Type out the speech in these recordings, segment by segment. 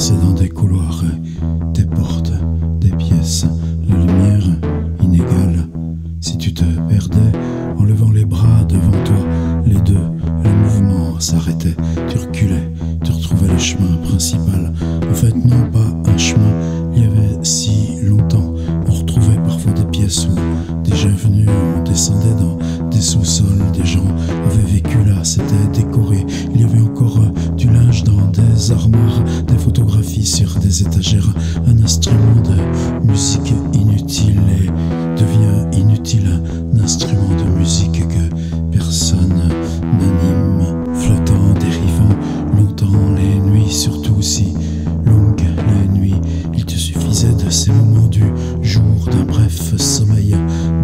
traversais dans des couloirs, des portes, des pièces, la lumière inégale. Si tu te perdais en levant les bras devant toi, les deux, le mouvement s'arrêtait. Tu reculais, tu retrouvais le chemin principal. En fait, non pas un chemin, il y avait si longtemps. On retrouvait parfois des pièces où, déjà venus, on descendait dans des sous-sols. Des gens avaient vécu là, c'était décoré. Il y avait encore du linge dans des armoires, des photographies sur des étagères. Un instrument de musique inutile et devient inutile. Un instrument de musique que personne n'anime, flottant, dérivant, longtemps les nuits, surtout si longues les nuits. Il te suffisait de ces moments du jour, d'un bref sommeil,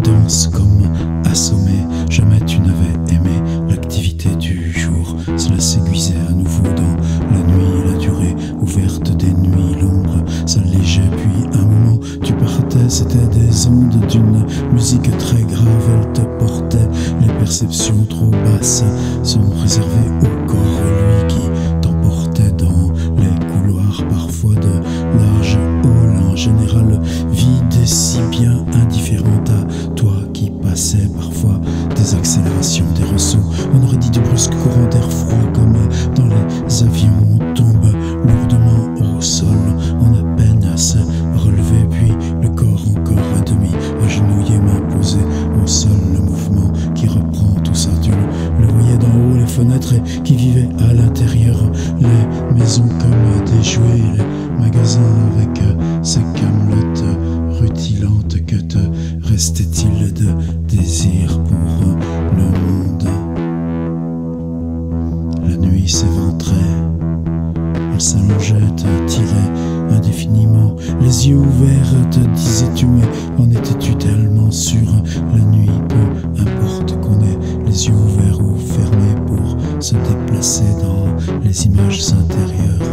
dense comme assommé. Jamais tu n'avais aimé l'activité du jour. Cela s'aiguisait à nouveau dans la nuit, la durée ouverte des nuits, l'ombre s'allégeait, puis un moment tu partais. C'était des ondes d'une musique très grave, elle te portait. Les perceptions trop basses sont réservées au corps, lui qui t'emportait dans les couloirs, parfois de larges halls, en général vides et si bien indifférentes à toi qui passais parfois. Des accélérations, des ressauts, on aurait dit du brusque courant d'air froid, comme dans les avions. On tombe lourdement au sol, on a peine à se relever, puis le corps encore à demi agenouillé, main posée au sol, le mouvement qui reprend tout ça. Tu le voyais d'en haut, les fenêtres, et qui vivait à l'intérieur, les maisons comme des jouets, les magasins avec ces camelotes rutilantes. Que te restait-il de désir pour le monde? La nuit s'éventrait, elle s'allongeait, te tirait indéfiniment. Les yeux ouverts, te disais-tu, mais en étais-tu tellement sûr? La nuit, peu importe qu'on ait les yeux ouverts ou fermés pour se déplacer dans les images intérieures.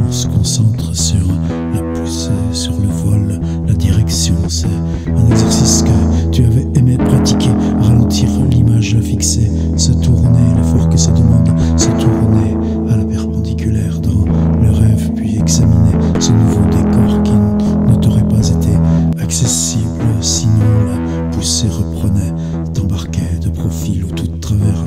On se concentre sur la poussée, sur le vol, la direction. C'est un exercice que tu avais aimé pratiquer. Ralentir l'image fixée, se tourner, l'effort que ça demande, se tourner à la perpendiculaire dans le rêve, puis examiner ce nouveau décor qui ne t'aurait pas été accessible. Sinon la poussée reprenait, t'embarquait de profil ou tout de travers,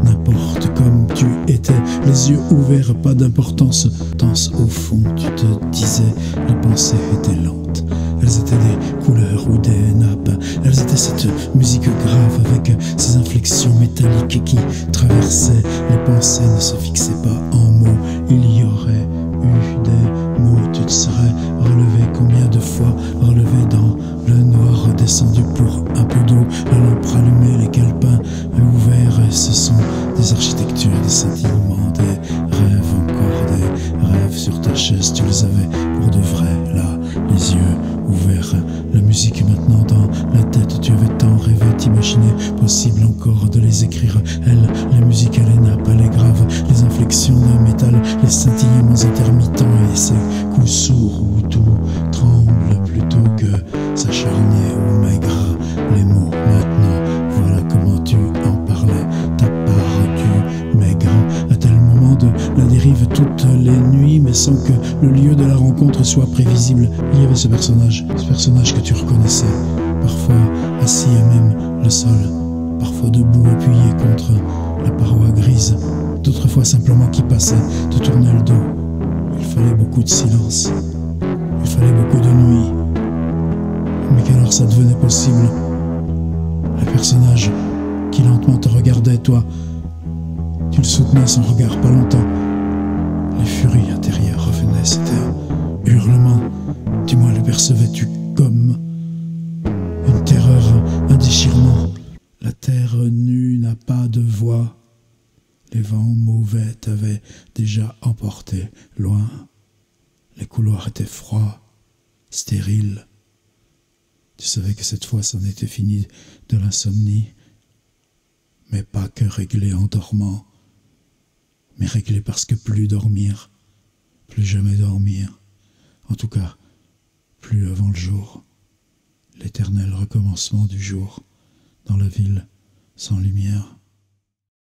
n'importe comme tu étais, les yeux ouverts, pas d'importance. Tense au fond, tu te disais, les pensées étaient lentes. Elles étaient des couleurs ou des nappes. Elles étaient cette musique grave avec ces inflexions métalliques qui traversaient. Les pensées ne se fixaient pas en mots. Il y aurait eu des mots. Tu te serais relevé combien de fois? Relevé dans le noir, descendu pour un peu d'eau. La lampe allumée, les calepins ouverts. Et ce sont des architectures, des sentiments, des rêves, encore des rêves sur ta chaise. Tu les avais pour de vrai, là, les yeux ouverts. La musique maintenant dans la tête, tu avais tant rêvé, t'imaginais possible encore de les écrire. Elle, la musique, elle est nappe, elle est grave. Les inflexions de métal, les scintillements intermittents et ces coups sourds où tout tremble plutôt que s'acharner au maigre. Les mots maintenant, voilà comment tu en parlais. Ta part du maigre à tel moment de la dérive toutes les nuits, mais sans que le lieu de la rencontre soit prévisible. Il y avait ce personnage que tu reconnaissais, parfois assis à même le sol, parfois debout appuyé contre la paroi grise, d'autres fois simplement qui passait, te tournait le dos. Il fallait beaucoup de silence, il fallait beaucoup de nuit, mais qu'alors ça devenait possible. Le personnage qui lentement te regardait, toi, tu le soutenais son regard pas longtemps. Les furies intérieures revenaient, c'était un hurlement. Dis-moi, le percevais-tu comme une terreur, un déchirement? La terre nue n'a pas de voix. Les vents mauvais t'avaient déjà emporté loin. Les couloirs étaient froids, stériles. Tu savais que cette fois, c'en était fini de l'insomnie. Mais pas que réglé en dormant, mais réglé parce que plus dormir, plus jamais dormir. En tout cas, plus avant le jour, l'éternel recommencement du jour, dans la ville sans lumière.